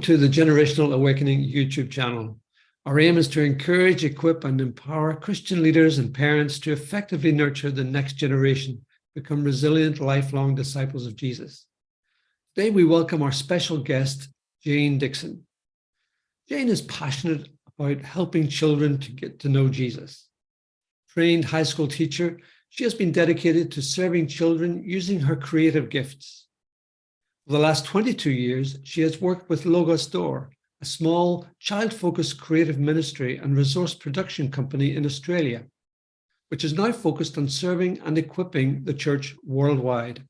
to the Generational Awakening YouTube channel. Our aim is to encourage, equip, and empower Christian leaders and parents to effectively nurture the next generation, become resilient, lifelong disciples of Jesus. Today, we welcome our special guest, Jane Dixon. Jane is passionate about helping children to get to know Jesus. Trained high school teacher, she has been dedicated to serving children using her creative gifts. For the last 22 years, she has worked with Logos Door, a small child-focused creative ministry and resource production company in Australia, which is now focused on serving and equipping the church worldwide.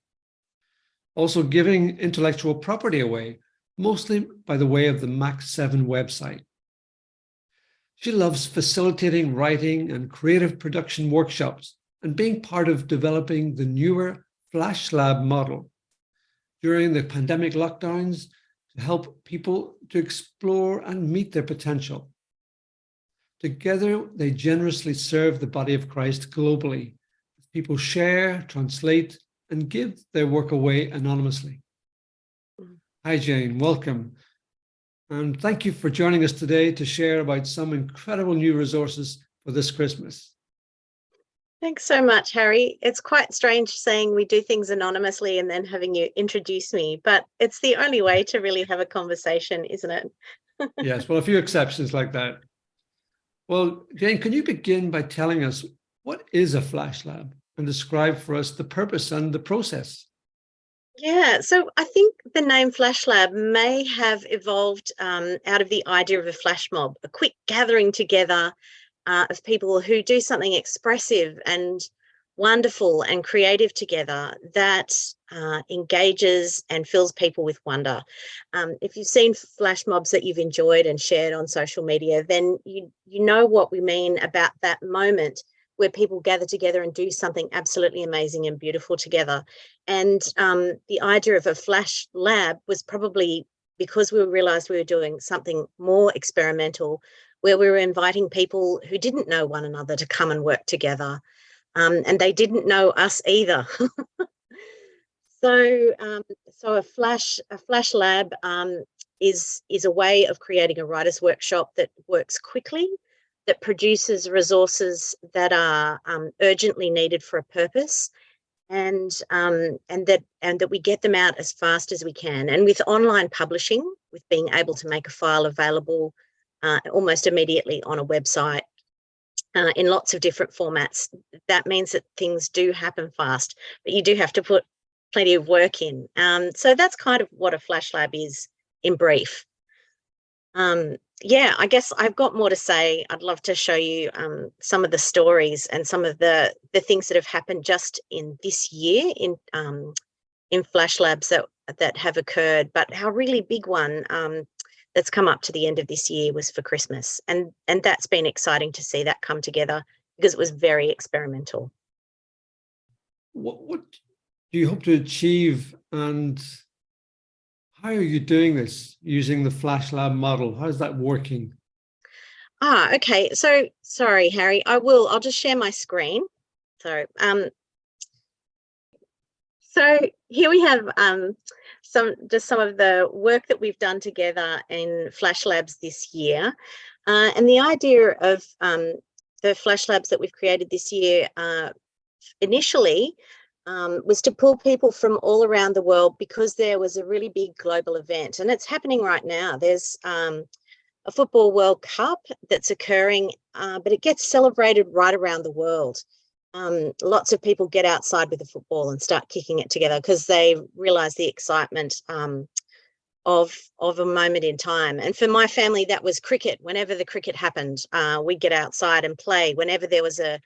Also giving intellectual property away, mostly by the way of the Max 7 website. She loves facilitating writing and creative production workshops and being part of developing the newer FlashLab model during the pandemic lockdowns to help people to explore and meet their potential. Together, they generously serve the body of Christ globally. People share, translate, and give their work away anonymously. Hi, Jane, welcome. And thank you for joining us today to share about some incredible new resources for this Christmas. Thanks so much, Harry. It's quite strange saying we do things anonymously and then having you introduce me, but it's the only way to really have a conversation, isn't it? Yes, well, a few exceptions like that. Well, Jane, can you begin by telling us what is a FlashLab and describe for us the purpose and the process? Yeah, so I think the name FlashLab may have evolved out of the idea of a flash mob, a quick gathering together of people who do something expressive and wonderful and creative together that engages and fills people with wonder. If you've seen flash mobs that you've enjoyed and shared on social media, then you know what we mean about that moment where people gather together and do something absolutely amazing and beautiful together. And the idea of a flash lab was probably because we realized we were doing something more experimental, where we were inviting people who didn't know one another to come and work together. And they didn't know us either. So a flash lab is a way of creating a writer's workshop that works quickly, that produces resources that are urgently needed for a purpose, and that we get them out as fast as we can. And with online publishing, with being able to make a file available almost immediately on a website in lots of different formats, that means that things do happen fast, but you do have to put plenty of work in. So that's kind of what a flash lab is in brief. Yeah, I guess I've got more to say. I'd love to show you some of the stories and some of the things that have happened just in this year in flash labs that have occurred. But our really big one that's come up to the end of this year was for Christmas, and that's been exciting to see that come together because it was very experimental. What do you hope to achieve, and how are you doing this using the FlashLab model? How's that working? Okay. So sorry, Harry. I'll just share my screen. So here we have some of the work that we've done together in Flash Labs this year. And the idea of the Flash Labs that we've created this year initially was to pull people from all around the world because there was a really big global event, and it's happening right now. There's a football World Cup that's occurring, but it gets celebrated right around the world. Lots of people get outside with the football and start kicking it together because they realise the excitement of a moment in time. And for my family, that was cricket. Whenever the cricket happened, we'd get outside and play. Whenever there was a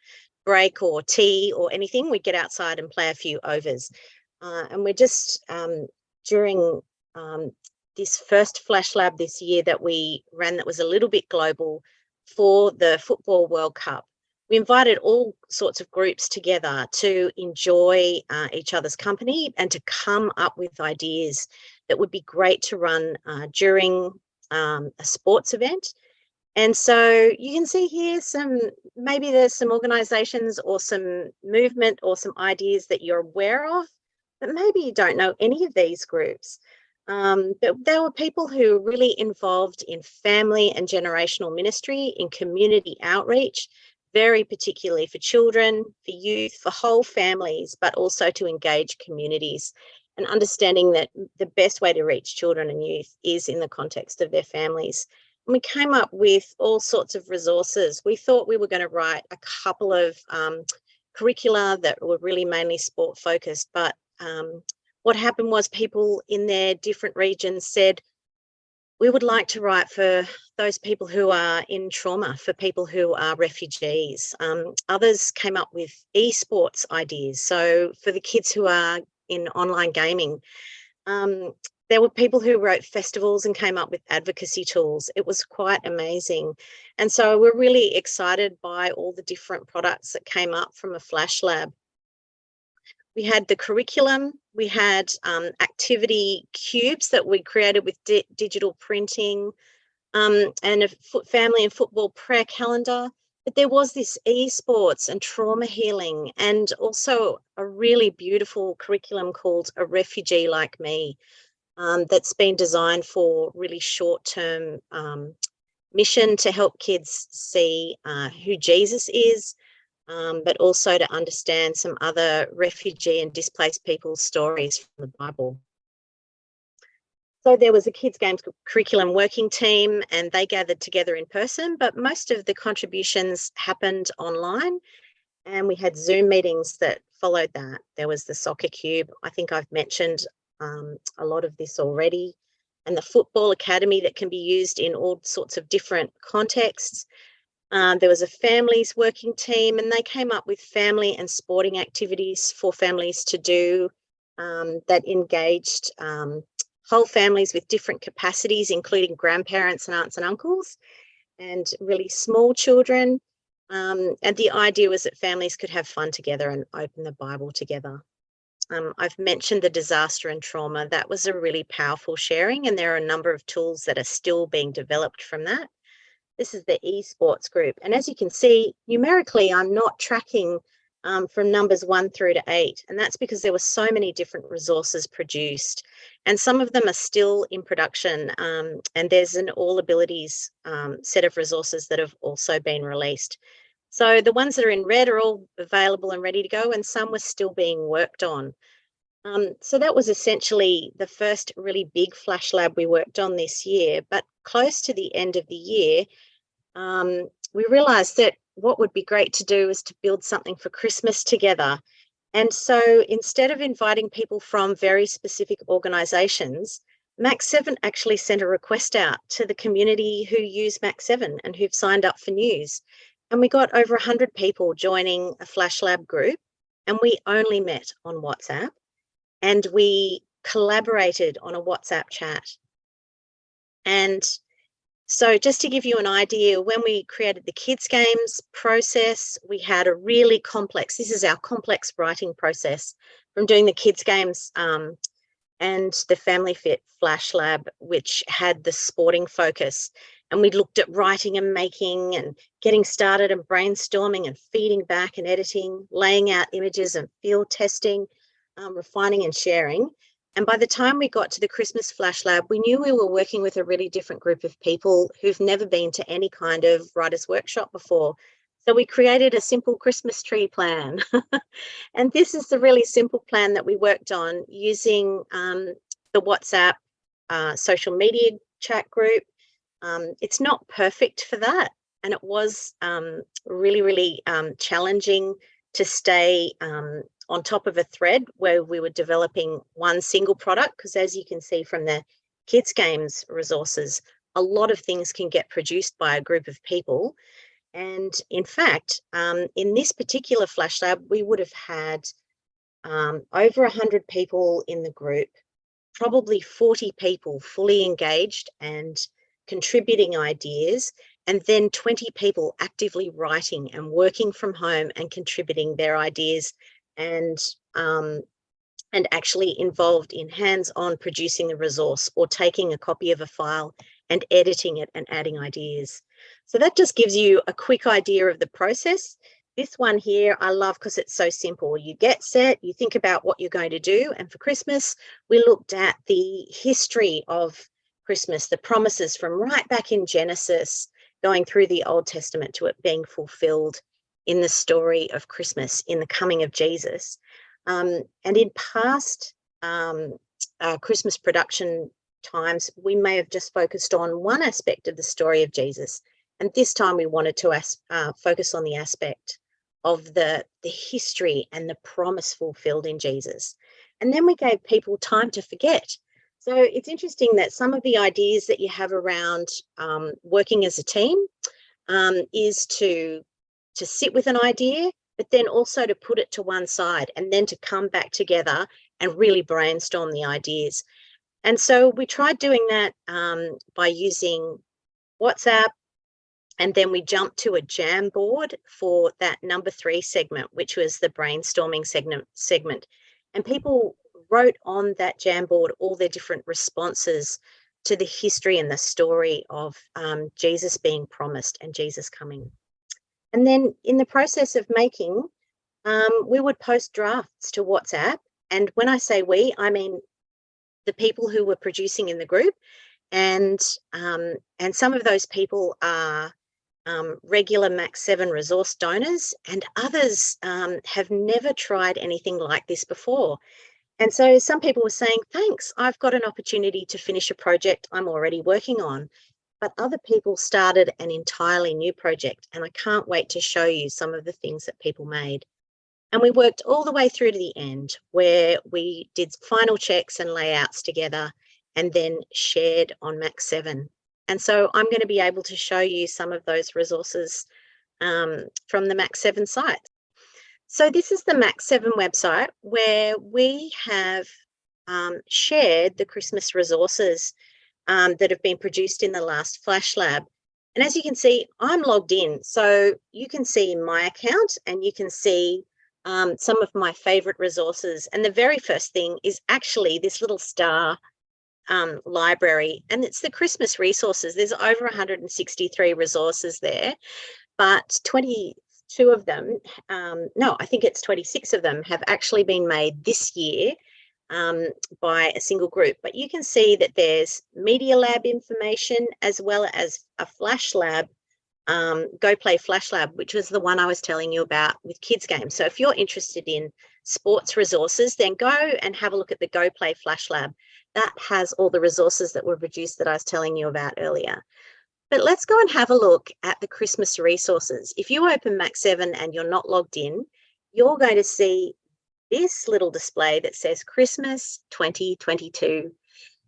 break or tea or anything, we'd get outside and play a few overs. And we're just during this first Flash Lab this year that we ran that was a little bit global for the Football World Cup. We invited all sorts of groups together to enjoy each other's company and to come up with ideas that would be great to run during a sports event. And so you can see here maybe there's some organisations or some movement or some ideas that you're aware of, but maybe you don't know any of these groups. But there were people who were really involved in family and generational ministry, in community outreach, very particularly for children, for youth, for whole families, but also to engage communities, and understanding that the best way to reach children and youth is in the context of their families. And we came up with all sorts of resources. We thought we were going to write a couple of curricula that were really mainly sport focused, but what happened was people in their different regions said, we would like to write for those people who are in trauma, for people who are refugees. Others came up with esports ideas. So for the kids who are in online gaming, there were people who wrote festivals and came up with advocacy tools. It was quite amazing. And so we're really excited by all the different products that came up from a FlashLab. We had the curriculum, we had activity cubes that we created with digital printing, and a family and football prayer calendar. But there was this esports and trauma healing, and also a really beautiful curriculum called A Refugee Like Me, that's been designed for really short-term mission to help kids see who Jesus is, but also to understand some other refugee and displaced people's stories from the Bible. So there was a kids games curriculum working team, and they gathered together in person, but most of the contributions happened online, and we had Zoom meetings that followed that. There was the soccer cube. I think I've mentioned a lot of this already, and the football academy that can be used in all sorts of different contexts. There was a families working team, and they came up with family and sporting activities for families to do that engaged whole families with different capacities, including grandparents and aunts and uncles, and really small children. And the idea was that families could have fun together and open the Bible together. I've mentioned the disaster and trauma. That was a really powerful sharing, and there are a number of tools that are still being developed from that. This is the esports group. And as you can see, numerically, I'm not tracking from numbers 1 through to 8. And that's because there were so many different resources produced. And some of them are still in production. And there's an all abilities set of resources that have also been released. So the ones that are in red are all available and ready to go, and some were still being worked on. So that was essentially the first really big FlashLab we worked on this year. But close to the end of the year, we realised that what would be great to do is to build something for Christmas together. And so instead of inviting people from very specific organisations, Max 7 actually sent a request out to the community who use Max 7 and who've signed up for news. And we got over 100 people joining a FlashLab group, and we only met on WhatsApp, and we collaborated on a WhatsApp chat. And so just to give you an idea, when we created the kids games process, we had a really complex, this is our complex writing process from doing the kids games and the Family Fit FlashLab, which had the sporting focus. And we looked at writing and making and getting started and brainstorming and feeding back and editing, laying out images and field testing, refining and sharing. And by the time we got to the Christmas FlashLab, we knew we were working with a really different group of people who've never been to any kind of writer's workshop before. So we created a simple Christmas tree plan. And this is the really simple plan that we worked on using the WhatsApp social media chat group. It's not perfect for that. And it was really, really challenging to stay on top of a thread where we were developing one single product, because as you can see from the kids games resources, a lot of things can get produced by a group of people. And in fact, in this particular FlashLab, we would have had over 100 people in the group, probably 40 people fully engaged and contributing ideas, and then 20 people actively writing and working from home and contributing their ideas, and actually involved in hands-on producing the resource or taking a copy of a file and editing it and adding ideas. So that just gives you a quick idea of the process. This one here I love because it's so simple. You get set, you think about what you're going to do. And for Christmas, we looked at the history of Christmas, the promises from right back in Genesis, going through the Old Testament to it being fulfilled in the story of Christmas, in the coming of Jesus. And in past Christmas production times, we may have just focused on one aspect of the story of Jesus. And this time we wanted to focus on the aspect of the history and the promise fulfilled in Jesus. And then we gave people time to forget. So it's interesting that some of the ideas that you have around working as a team is to sit with an idea, but then also to put it to one side and then to come back together and really brainstorm the ideas. And so we tried doing that by using WhatsApp, and then we jumped to a jam board for that number 3 segment, which was the brainstorming segment. And people wrote on that jam board all their different responses to the history and the story of Jesus being promised and Jesus coming. And then in the process of making, we would post drafts to WhatsApp. And when I say we, I mean the people who were producing in the group. And some of those people are regular Max 7 resource donors, and others have never tried anything like this before. And so some people were saying, thanks, I've got an opportunity to finish a project I'm already working on. But other people started an entirely new project, and I can't wait to show you some of the things that people made. And we worked all the way through to the end, where we did final checks and layouts together and then shared on Max 7. And so I'm going to be able to show you some of those resources from the Max 7 site. So this is the Max 7 website, where we have shared the Christmas resources that have been produced in the last FlashLab. And as you can see, I'm logged in. So you can see my account and you can see some of my favorite resources. And the very first thing is actually this little star library, and it's the Christmas resources. There's over 163 resources there, but 22 of them, no, I think it's 26 of them have actually been made this year by a single group. But you can see that there's Media Lab information as well as a FlashLab, Go Play FlashLab, which was the one I was telling you about with kids games. So if you're interested in sports resources, then go and have a look at the Go Play FlashLab. That has all the resources that were produced that I was telling you about earlier. But let's go and have a look at the Christmas resources. If you open Max 7 and you're not logged in, you're going to see this little display that says Christmas 2022.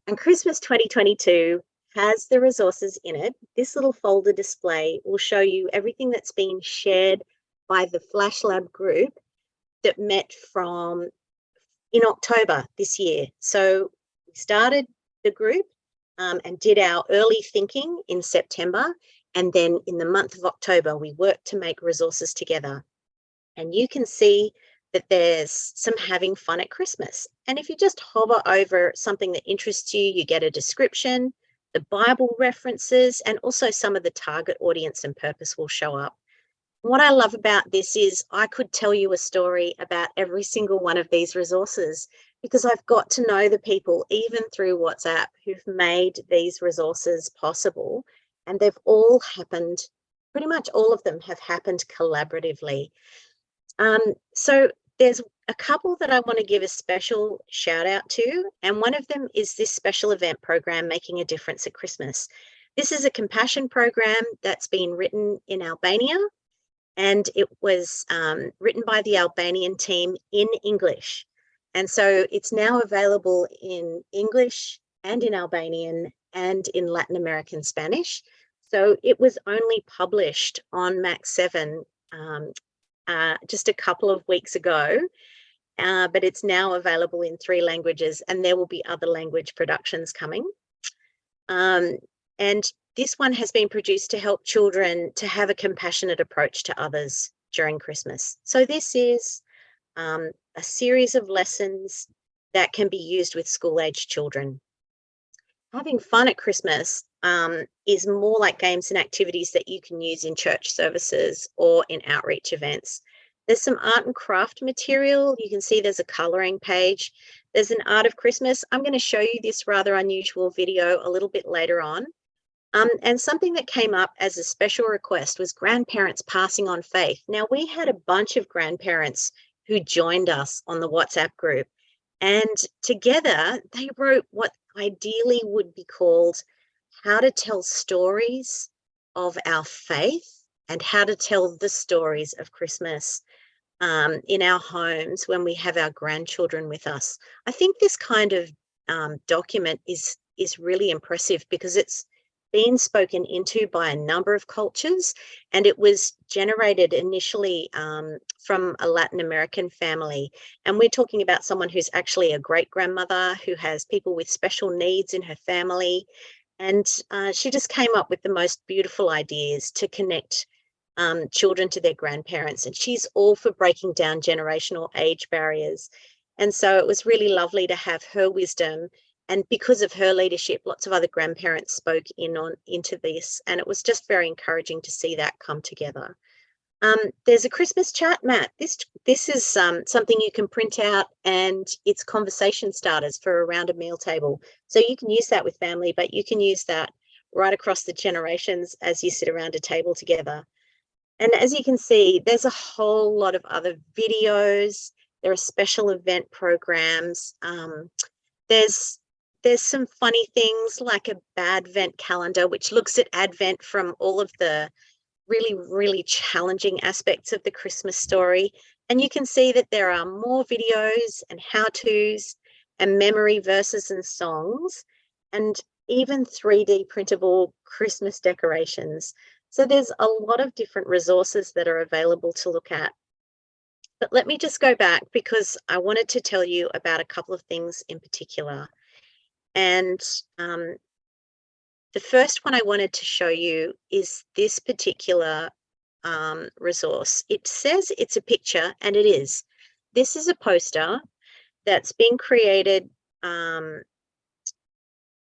And Christmas 2022 has the resources in it. This little folder display will show you everything that's been shared by the FlashLab group that met in October this year. So we started the group and did our early thinking in September. And then in the month of October, we worked to make resources together. And you can see that there's some having fun at Christmas. And if you just hover over something that interests you, you get a description, the Bible references, and also some of the target audience and purpose will show up. What I love about this is I could tell you a story about every single one of these resources, because I've got to know the people, even through WhatsApp, who've made these resources possible. And they've all happened, pretty much all of them have happened collaboratively. So there's a couple that I want to give a special shout out to. And one of them is this special event program, Making a Difference at Christmas. This is a compassion program that's been written in Albania. And it was written by the Albanian team in English. And so it's now available in English and in Albanian and in Latin American Spanish. So it was only published on Max 7 just a couple of weeks ago, but it's now available in 3 languages, and there will be other language productions coming. And this one has been produced to help children to have a compassionate approach to others during Christmas. So this is a series of lessons that can be used with school-aged children. Having fun at Christmas is more like games and activities that you can use in church services or in outreach events. There's some art and craft material. You can see there's a colouring page. There's an Art of Christmas. I'm going to show you this rather unusual video a little bit later on. And something that came up as a special request was grandparents passing on faith. Now, we had a bunch of grandparents who joined us on the WhatsApp group, and together they wrote what ideally would be called how to tell stories of our faith and how to tell the stories of Christmas in our homes when we have our grandchildren with us. I think this kind of document is really impressive because it's been spoken into by a number of cultures, and it was generated initially from a Latin American family. And we're talking about someone who's actually a great grandmother who has people with special needs in her family. And she just came up with the most beautiful ideas to connect children to their grandparents. And she's all for breaking down generational age barriers. And so it was really lovely to have her wisdom. And because of her leadership, lots of other grandparents spoke into this. And it was just very encouraging to see that come together. There's a Christmas chat, Matt. This is something you can print out, and it's conversation starters for around a meal table. So you can use that with family, but you can use that right across the generations as you sit around a table together. And as you can see, there's a whole lot of other videos. There are special event programs. There's some funny things like a Badvent calendar, which looks at Advent from all of the really, really challenging aspects of the Christmas story. And you can see that there are more videos and how-tos and memory verses and songs, and even 3D printable Christmas decorations. So there's a lot of different resources that are available to look at. But let me just go back because I wanted to tell you about a couple of things in particular. And the first one I wanted to show you is this particular resource. It says it's a picture, and it is. This is a poster that's been created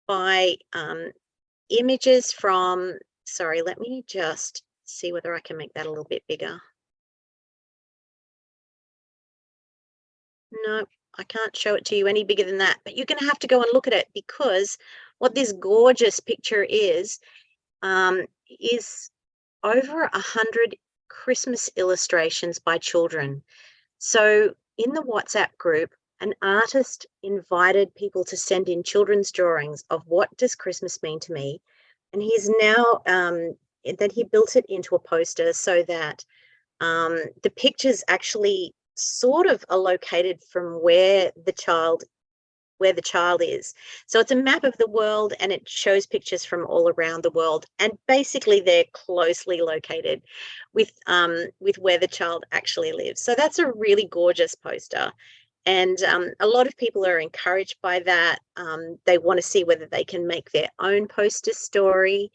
by images from, sorry, let me just see whether I can make that a little bit bigger. No, I can't show it to you any bigger than that, but you're going to have to go and look at it, because what this gorgeous picture is over 100 Christmas illustrations by children. So in the WhatsApp group, an artist invited people to send in children's drawings of what does Christmas mean to me. And he's now, then he built it into a poster so that the pictures actually sort of are located from where the child is. So it's a map of the world, and it shows pictures from all around the world, and basically they're closely located with where the child actually lives. So that's a really gorgeous poster, and a lot of people are encouraged by that. They want to see whether they can make their own poster story.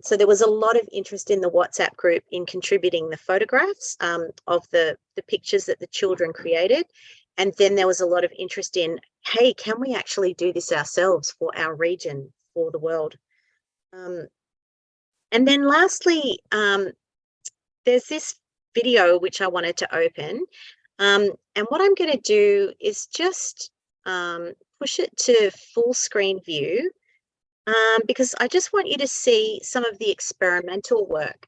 So there was a lot of interest in the WhatsApp group in contributing the photographs of the pictures that the children created. And then there was a lot of interest in, hey, can we actually do this ourselves for our region, for the world? And then lastly, there's this video which I wanted to open. And what I'm going to do is just push it to full screen view, because I just want you to see some of the experimental work.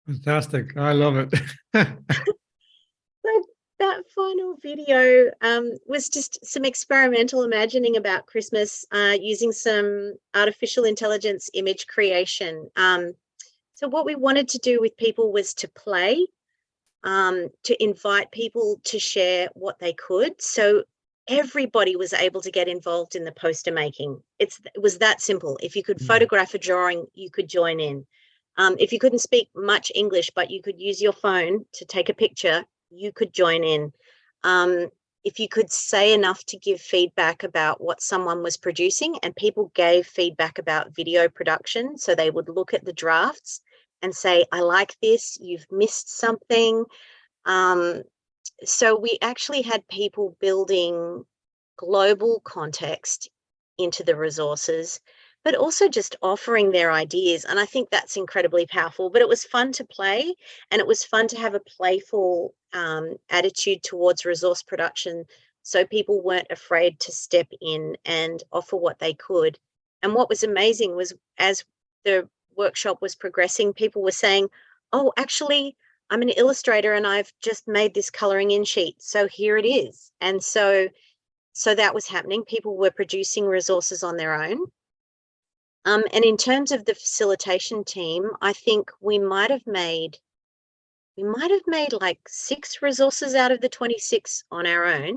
Fantastic. I love it. So that final video was just some experimental imagining about Christmas using some artificial intelligence image creation. So what we wanted to do with people was to play, to invite people to share what they could. So everybody was able to get involved in the poster making. It was that simple. If you could photograph a drawing, you could join in. If you couldn't speak much English, but you could use your phone to take a picture, you could join in. If you could say enough to give feedback about what someone was producing, and people gave feedback about video production, so they would look at the drafts and say, I like this, you've missed something. So we actually had people building global context into the resources, but also just offering their ideas. And I think that's incredibly powerful. But it was fun to play, and it was fun to have a playful attitude towards resource production, so people weren't afraid to step in and offer what they could. And what was amazing was, as the workshop was progressing, people were saying, oh, actually, I'm an illustrator and I've just made this coloring in sheet, so here it is. And so that was happening. People were producing resources on their own. And in terms of the facilitation team, I think we might have made like 6 resources out of the 26 on our own.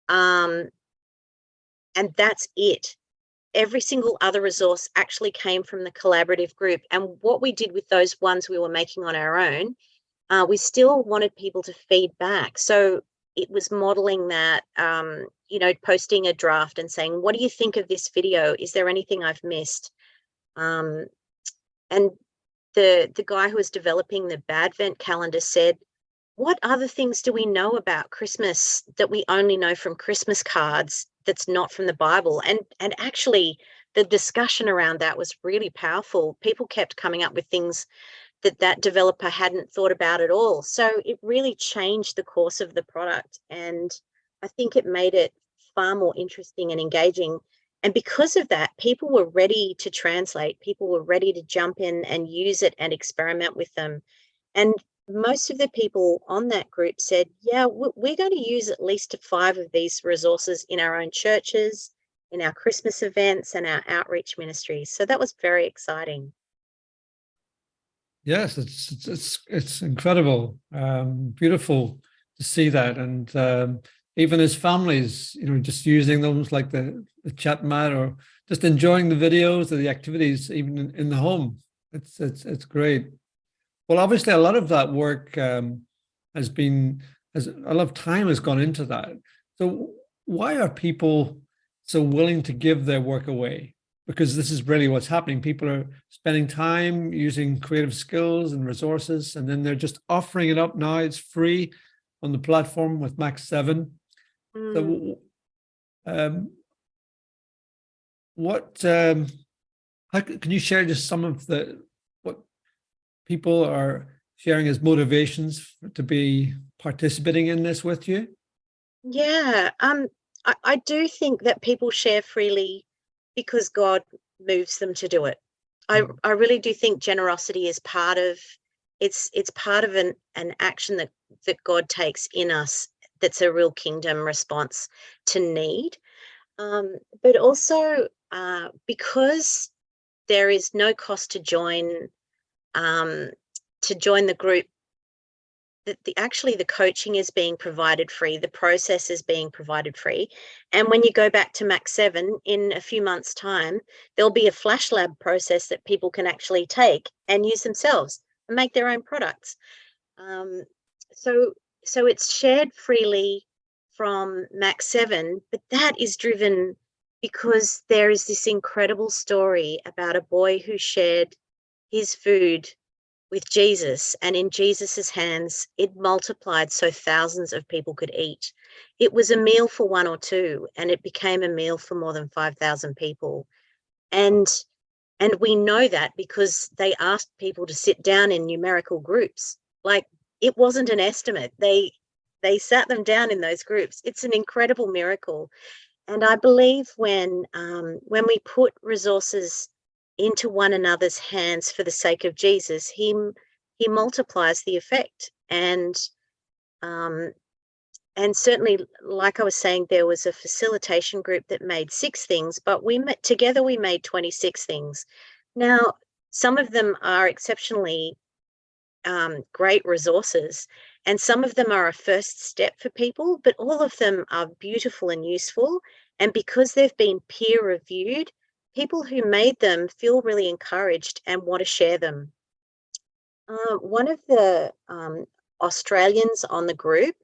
And that's it. Every single other resource actually came from the collaborative group. And what we did with those ones we were making on our own, we still wanted people to feed back. So it was modeling that, posting a draft and saying, what do you think of this video? Is there anything I've missed? And the guy who was developing the Badvent calendar said, what other things do we know about Christmas that we only know from Christmas cards that's not from the Bible? And actually, the discussion around that was really powerful. People kept coming up with things that developer hadn't thought about at all. So it really changed the course of the product. And I think it made it far more interesting and engaging. And because of that, people were ready to translate. People were ready to jump in and use it and experiment with them. And most of the people on that group said, yeah, we're going to use at least 5 of these resources in our own churches, in our Christmas events and our outreach ministries. So that was very exciting. Yes, it's incredible, beautiful to see that, and even as families, just using them like the chat mat, or just enjoying the videos or the activities, even in the home. It's great. Well, obviously, a lot of that work a lot of time has gone into that. So why are people so willing to give their work away? Because this is really what's happening. People are spending time using creative skills and resources, and then they're just offering it up now. It's free on the platform with Max 7. So how can you share just some of what people are sharing as motivations to be participating in this with you? Yeah, I do think that people share freely because God moves them to do it. I really do think generosity is part of it's part of an action that God takes in us, that's a real kingdom response to need. But also because there is no cost to join the group. Actually the coaching is being provided free, the process is being provided free. And when you go back to Max 7 in a few months' time, there'll be a FlashLab process that people can actually take and use themselves and make their own products. So it's shared freely from Max 7, but that is driven because there is this incredible story about a boy who shared his food with Jesus, and in Jesus's hands, it multiplied so thousands of people could eat. It was a meal for 1 or 2, and it became a meal for more than 5,000 people. And we know that because they asked people to sit down in numerical groups. Like, it wasn't an estimate. They sat them down in those groups. It's an incredible miracle. And I believe when we put resources into one another's hands for the sake of Jesus, he he multiplies the effect. And certainly, like I was saying, there was a facilitation group that made 6 things, but we made 26 things. Now, some of them are exceptionally great resources, and some of them are a first step for people, but all of them are beautiful and useful. And because they've been peer reviewed, people who made them feel really encouraged and want to share them. One of the Australians on the group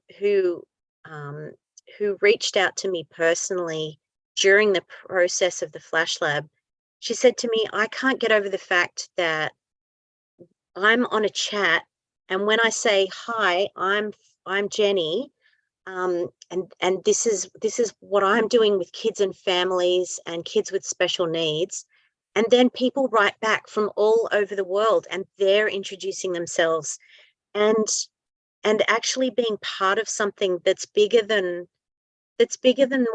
um, who reached out to me personally during the process of the FlashLab, she said to me, "I can't get over the fact that I'm on a chat, and when I say hi, I'm Jenny, and this is what I'm doing with kids and families and kids with special needs." And then people write back from all over the world, and they're introducing themselves and actually being part of something that's bigger than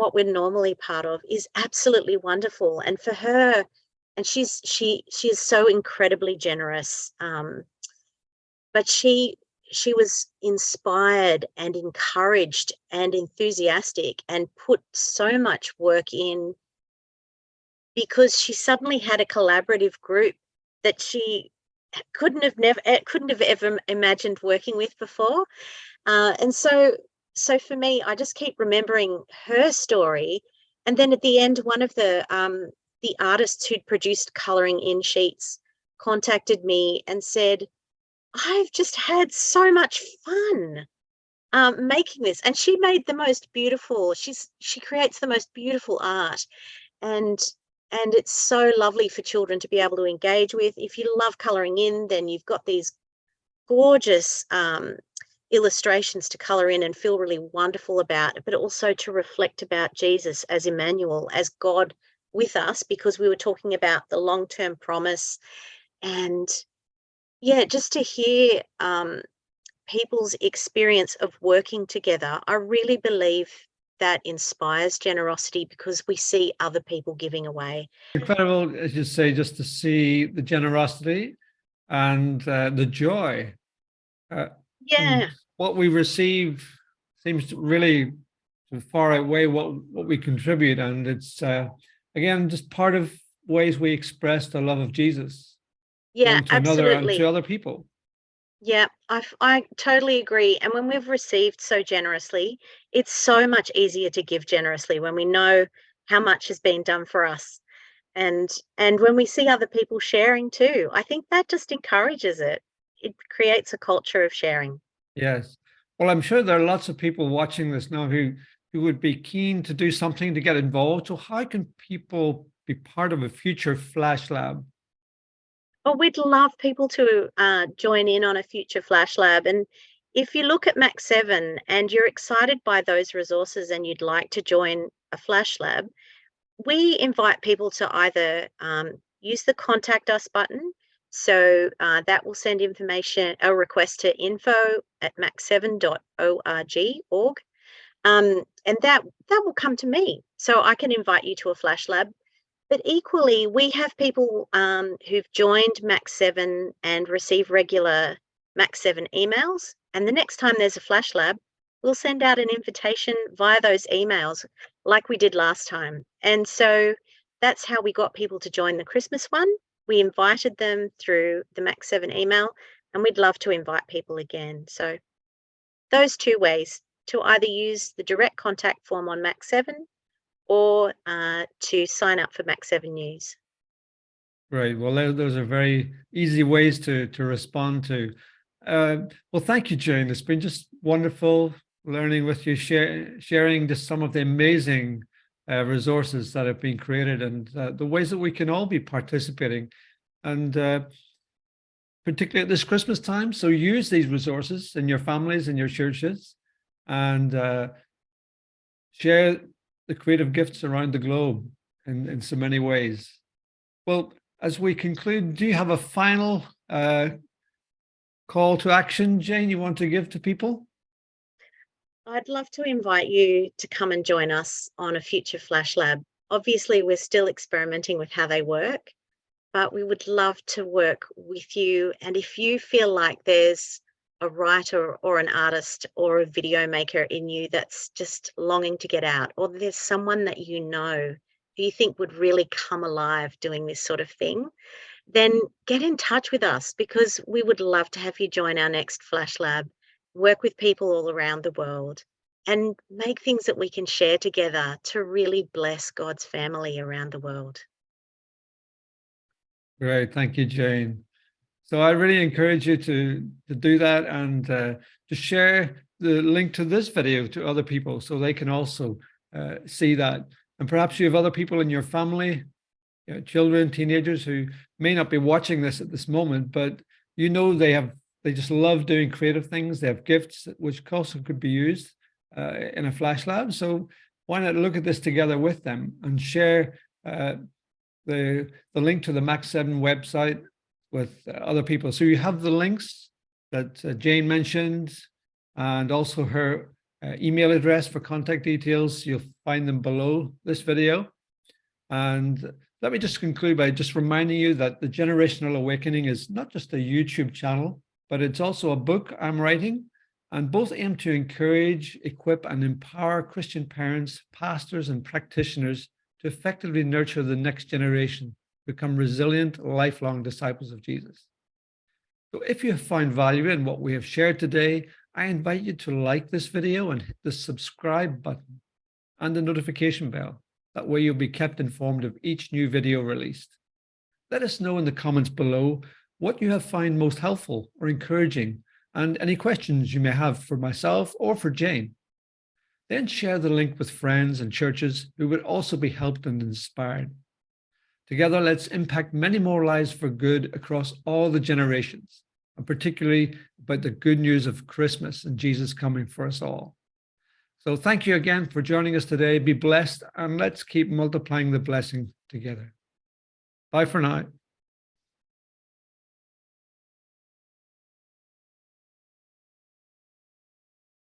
what we're normally part of is absolutely wonderful. And for her, and she is so incredibly generous, but she was inspired and encouraged and enthusiastic and put so much work in, because she suddenly had a collaborative group that she couldn't have ever imagined working with before. And so for me, I just keep remembering her story. And then at the end, one of the artists who'd produced colouring in sheets contacted me and said, "I've just had so much fun making this." And she made the most beautiful. She creates the most beautiful art, and it's so lovely for children to be able to engage with. If you love colouring in, then you've got these gorgeous illustrations to colour in and feel really wonderful about, but also to reflect about Jesus as Emmanuel, as God with us, because we were talking about the long-term promise. And yeah, just to hear people's experience of working together, I really believe that inspires generosity, because we see other people giving away. Incredible, as you say, just to see the generosity and the joy. Yeah. What we receive seems to really to far outweigh what we contribute, and it's again just part of ways we express the love of Jesus Yeah, one to another and to absolutely. other people. Yeah, I totally agree. And when we've received so generously, it's so much easier to give generously when we know how much has been done for us. And when we see other people sharing too, I think that just encourages it. It creates a culture of sharing. Yes. Well, I'm sure there are lots of people watching this now who would be keen to do something to get involved. So how can people be part of a future Flash Lab? Well, we'd love people to join in on a future Flash Lab. And if you look at Max 7 and you're excited by those resources and you'd like to join a Flash Lab, we invite people to either use the contact us button. So that will send a request to info@max7.org. And that will come to me. So I can invite you to a Flash Lab. But equally, we have people who've joined Max 7 and receive regular Max 7 emails. And the next time there's a Flash Lab, we'll send out an invitation via those emails like we did last time. And so that's how we got people to join the Christmas one. We invited them through the Max 7 email, and we'd love to invite people again. So those 2 ways, to either use the direct contact form on Max 7 or to sign up for Max 7 News. Right. Well, those are very easy ways to respond to. Well, thank you, Jane. It's been just wonderful learning with you, sharing just some of the amazing resources that have been created and the ways that we can all be participating. And particularly at this Christmas time, so use these resources in your families and your churches, and share the creative gifts around the globe in so many ways. Well, as we conclude, do you have a final call to action, Jane, you want to give to people? I'd love to invite you to come and join us on a future Flash Lab. Obviously, we're still experimenting with how they work, but we would love to work with you. And if you feel like there's a writer or an artist or a video maker in you that's just longing to get out, or there's someone that you know who you think would really come alive doing this sort of thing, then get in touch with us, because we would love to have you join our next Flash Lab, work with people all around the world, and make things that we can share together to really bless God's family around the world. Great. Thank you, Jane. So I really encourage you to do that, and to share the link to this video to other people so they can also see that. And perhaps you have other people in your family, children, teenagers who may not be watching this at this moment, but you know they just love doing creative things. They have gifts which also could be used in a Flash Lab. So why not look at this together with them and share the link to the Max 7 website with other people. So you have the links that Jane mentioned, and also her email address for contact details. You'll find them below this video. And let me just conclude by just reminding you that the Generational Awakening is not just a YouTube channel, but it's also a book I'm writing, and both aim to encourage, equip, and empower Christian parents, pastors, and practitioners to effectively nurture the next generation, become resilient, lifelong disciples of Jesus. So if you have found value in what we have shared today, I invite you to like this video and hit the subscribe button and the notification bell. That way you'll be kept informed of each new video released. Let us know in the comments below what you have found most helpful or encouraging, and any questions you may have for myself or for Jane. Then share the link with friends and churches who would also be helped and inspired. Together, let's impact many more lives for good across all the generations, and particularly about the good news of Christmas and Jesus coming for us all. So thank you again for joining us today. Be blessed, and let's keep multiplying the blessing together. Bye for now.